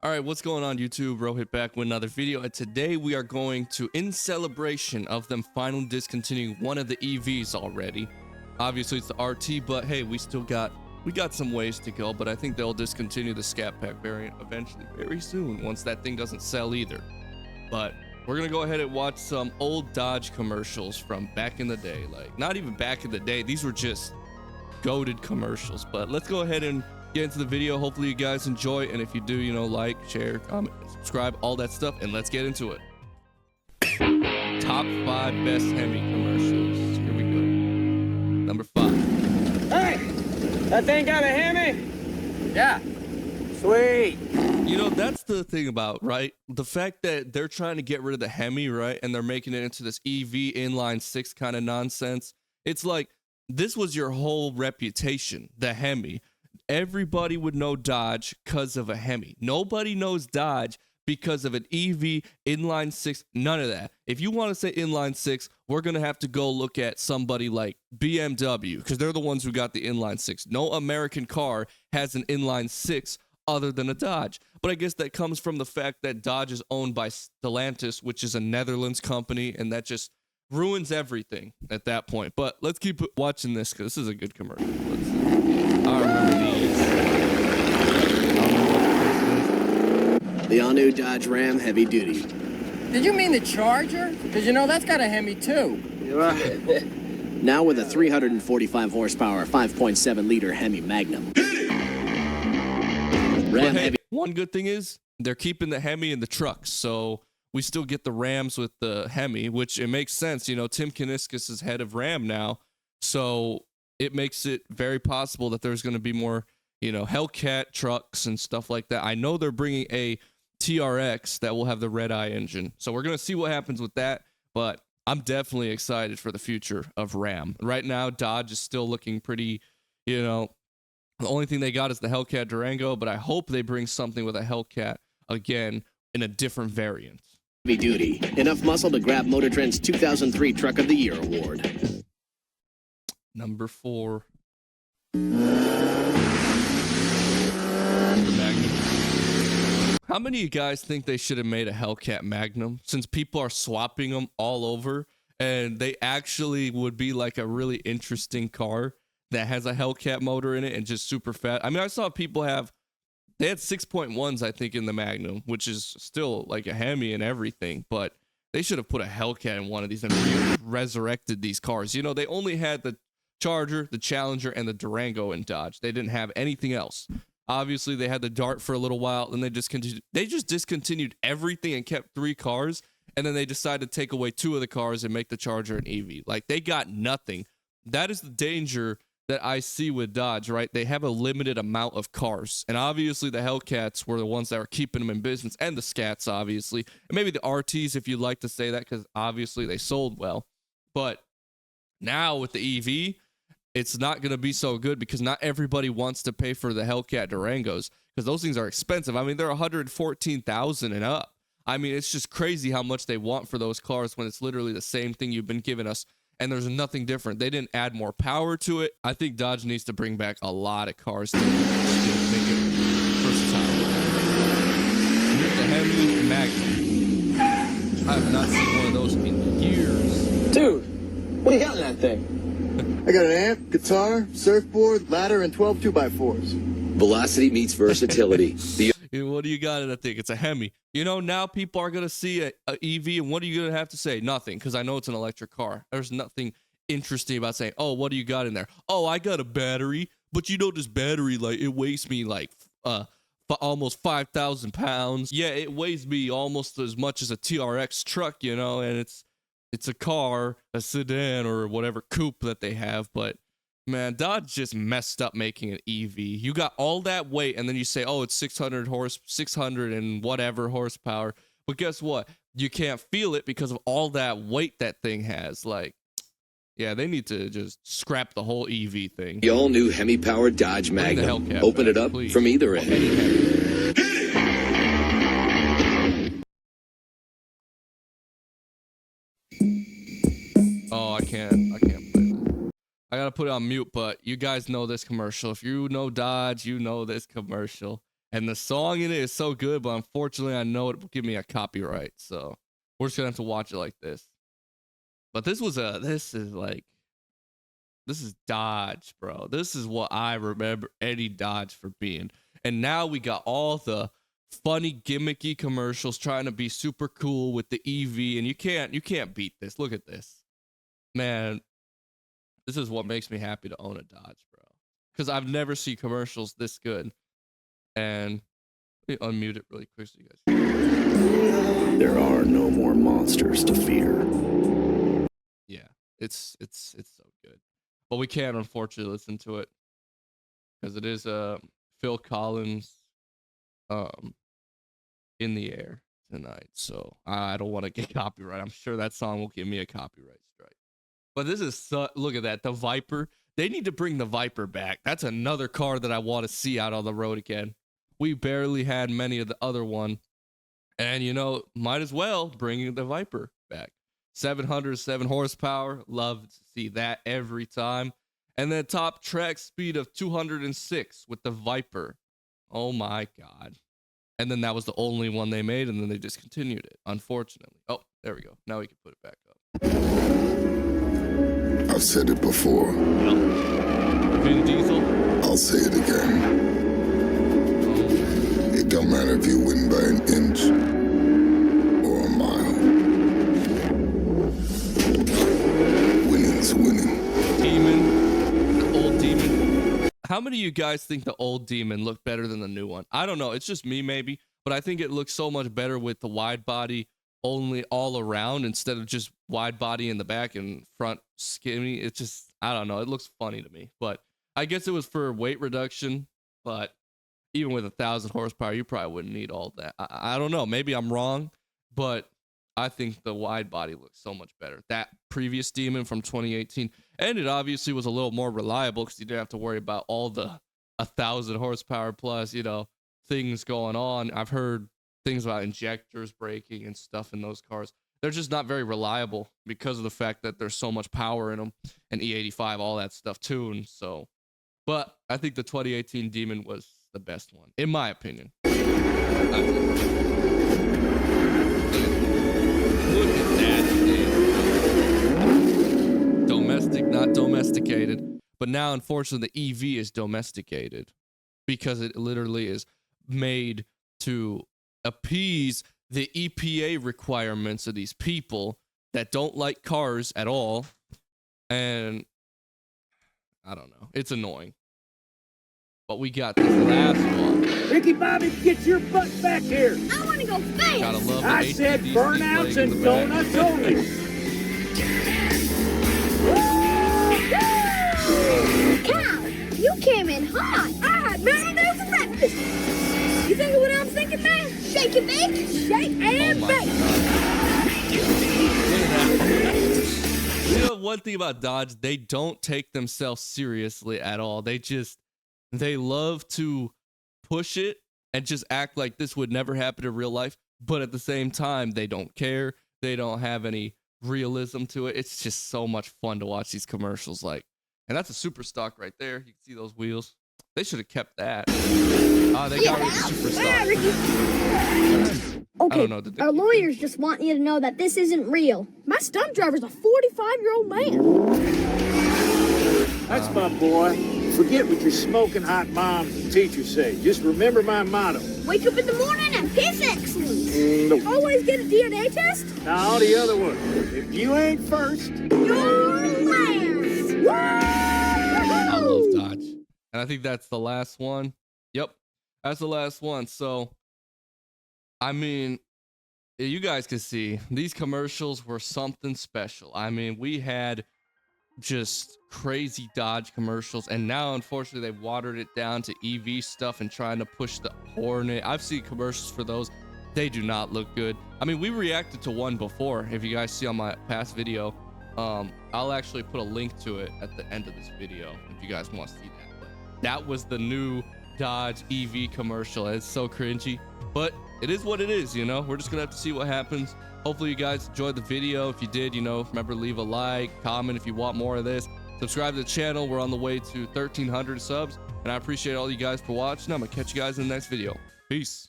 All right, what's going on YouTube? Rohit back with another video, and today we are going to, in celebration of them finally discontinuing one of the EVs already. Obviously it's the RT, but hey, we got some ways to go, but I think they'll discontinue the Scat Pack variant eventually, very soon, once that thing doesn't sell either. But we're gonna go ahead and watch some old Dodge commercials from back in the day. Like, not even back in the day, these were just GOATED commercials. But let's go ahead and get into the video. Hopefully you guys enjoy, and if you do, like, share, comment, subscribe, all that stuff, and let's get into it. Top 5 best Hemi commercials. Here we go. Number 5. Hey, that thing got a Hemi? Yeah. Sweet. That's the thing about, right? The fact that they're trying to get rid of the Hemi, right? And they're making it into this EV inline 6 kind of nonsense. It's like, this was your whole reputation, the Hemi. Everybody would know Dodge because of a Hemi. Nobody knows Dodge because of an EV inline 6. None of that. If you want to say inline 6, we're going to have to go look at somebody like BMW, because they're the ones who got the inline 6. No American car has an inline 6 other than a Dodge. But I guess that comes from the fact that Dodge is owned by Stellantis, which is a Netherlands company, and that just ruins everything at that point. But let's keep watching this, because this is a good commercial. I remember these. The all-new Dodge Ram Heavy Duty. Did you mean the Charger? Because that's got a Hemi too. Now with a 345 horsepower, 5.7-liter Hemi Magnum. Ram Hey, Heavy. one good thing is they're keeping the Hemi in the trucks, so we still get the Rams with the Hemi, which it makes sense. Tim Kuniskis is head of Ram now, so it makes it very possible that there's going to be more, Hellcat trucks and stuff like that. I know they're bringing a TRX that will have the red-eye engine, so we're going to see what happens with that, but I'm definitely excited for the future of Ram. Right now, Dodge is still looking pretty, the only thing they got is the Hellcat Durango, but I hope they bring something with a Hellcat again in a different variant. Heavy Duty. Enough muscle to grab Motor Trend's 2003 Truck of the Year award. Number 4. The Magnum. How many of you guys think they should have made a Hellcat Magnum, since people are swapping them all over, and they actually would be like a really interesting car that has a Hellcat motor in it and just super fat? I mean, I saw people they had 6.1s, I think, in the Magnum, which is still like a Hemi and everything, but they should have put a Hellcat in one of these and resurrected these cars. They only had the Charger, the Challenger, and the Durango in Dodge. They didn't have anything else. Obviously, they had the Dart for a little while, and they just discontinued everything and kept 3 cars, and then they decided to take away 2 of the cars and make the Charger an EV. Like, they got nothing. That is the danger that I see with Dodge, right? They have a limited amount of cars, and obviously the Hellcats were the ones that were keeping them in business, and the Scats, obviously, and maybe the RTs, if you'd like to say that, because obviously they sold well. But now with the EV, it's not going to be so good, because not everybody wants to pay for the Hellcat Durangos, because those things are expensive. I mean, they're $114,000 and up. I mean, it's just crazy how much they want for those cars when it's literally the same thing you've been giving us, and there's nothing different. They didn't add more power to it. I think Dodge needs to bring back a lot of cars to make it versatile. Here's the Hemi Magnum. I have not seen one of those in years. Dude, what do you got in that thing? I got an amp, guitar, surfboard, ladder, and 12 2x4s. Velocity meets versatility. What do you got in that thing? It's a Hemi. Now people are going to see a EV, and what are you going to have to say? Nothing, because I know it's an electric car. There's nothing interesting about saying, oh, what do you got in there? Oh, I got a battery, but this battery, like, it weighs me like almost 5,000 pounds. Yeah, it weighs me almost as much as a TRX truck, and it's a car, a sedan, or whatever coupe that they have. But man, Dodge just messed up making an EV. You got all that weight, and then you say, oh, it's 600 and whatever horsepower. But guess what? You can't feel it because of all that weight that thing has. Like, yeah, they need to just scrap the whole EV thing. The all-new Hemi-powered Dodge Magnum. Open it up please. From either end. Oh, I can't play that. I gotta put it on mute, but you guys know this commercial. If you know Dodge, you know this commercial. And the song in it is so good, but unfortunately, I know it will give me a copyright. So we're just gonna have to watch it like this. But this is Dodge, bro. This is what I remember Eddie Dodge for being. And now we got all the funny gimmicky commercials trying to be super cool with the EV, and you can't beat this. Look at this. Man, this is what makes me happy to own a Dodge, bro. Because I've never seen commercials this good. And let me unmute it really quick so you guys. There are no more monsters to fear. Yeah, it's so good. But we can't unfortunately listen to it because it is Phil Collins in the air tonight. So I don't want to get copyright. I'm sure that song will give me a copyright strike. But this is look at that, the Viper. They need to bring the Viper back. That's another car that I want to see out on the road again. We barely had many of the other one. And you know, might as well bring the Viper back. 707 horsepower. Love to see that every time. And then top track speed of 206 with the Viper. Oh my God. And then that was the only one they made, and then they discontinued it, unfortunately. Oh, there we go. Now we can put it back up. I've said it before. Vin Diesel. I'll say it again. It don't matter if you win by an inch or a mile. Winning's winning. Demon. The old Demon. How many of you guys think the old Demon looked better than the new one? I don't know. It's just me maybe, but I think it looks so much better with the wide body only all around instead of just wide body in the back and front skinny. It's just, I don't know. It looks funny to me, but I guess it was for weight reduction, but even with 1,000 horsepower, you probably wouldn't need all that. I don't know. Maybe I'm wrong, but I think the wide body looks so much better. That previous Demon from 2018, and it obviously was a little more reliable because you didn't have to worry about all the 1,000 horsepower plus, you know, things going on. I've heard things about injectors breaking and stuff in those cars. They're just not very reliable because of the fact that there's so much power in them, and E85, all that stuff tuned. So, but I think the 2018 Demon was the best one, in my opinion. Look at that, dude. Domestic, not domesticated. But now, unfortunately, the EV is domesticated because it literally is made to appease the EPA requirements of these people that don't like cars at all. And I don't know. It's annoying. But we got this last one. Ricky Bobby, get your butt back here. I want to go fast. Gotta love the I said ATDC burnouts flag in and the back. donuts only. Cow, you came in hot. I had Mountain Dew for breakfast. You think of what I'm thinking, man? Shake and bake, shake and bake. You know, one thing about Dodge, they don't take themselves seriously at all. They love to push it and just act like this would never happen in real life. But at the same time, they don't care. They don't have any realism to it. It's just so much fun to watch these commercials. Like, and that's a super stock right there. You can see those wheels. They should have kept that. They got rid of the super stock. Okay, I don't know, our lawyers just want you to know that this isn't real. My stunt driver's a 45-year-old man. That's my boy. Forget what your smoking hot moms and teachers say. Just remember my motto. Wake up in the morning and piss excellence. Always get a DNA test? Now the other one. If you ain't first, you're last. I love Dodge. And I think that's the last one. Yep, that's the last one. So, I mean, you guys can see these commercials were something special. I mean, we had just crazy Dodge commercials, and now unfortunately they've watered it down to EV stuff and trying to push the Hornet. I've seen commercials for those. They do not look good. I mean, we reacted to one before. If you guys see on my past video, I'll actually put a link to it at the end of this video if you guys want to see that. But that was the new Dodge EV commercial. It's so cringy, but it is what it is, you know. We're just gonna have to see what happens. Hopefully you guys enjoyed the video. If you did, you know, remember to leave a like, comment if you want more of this, subscribe to the channel. We're on the way to 1,300 subs. And I appreciate all you guys for watching. I'm gonna catch you guys in the next video. Peace.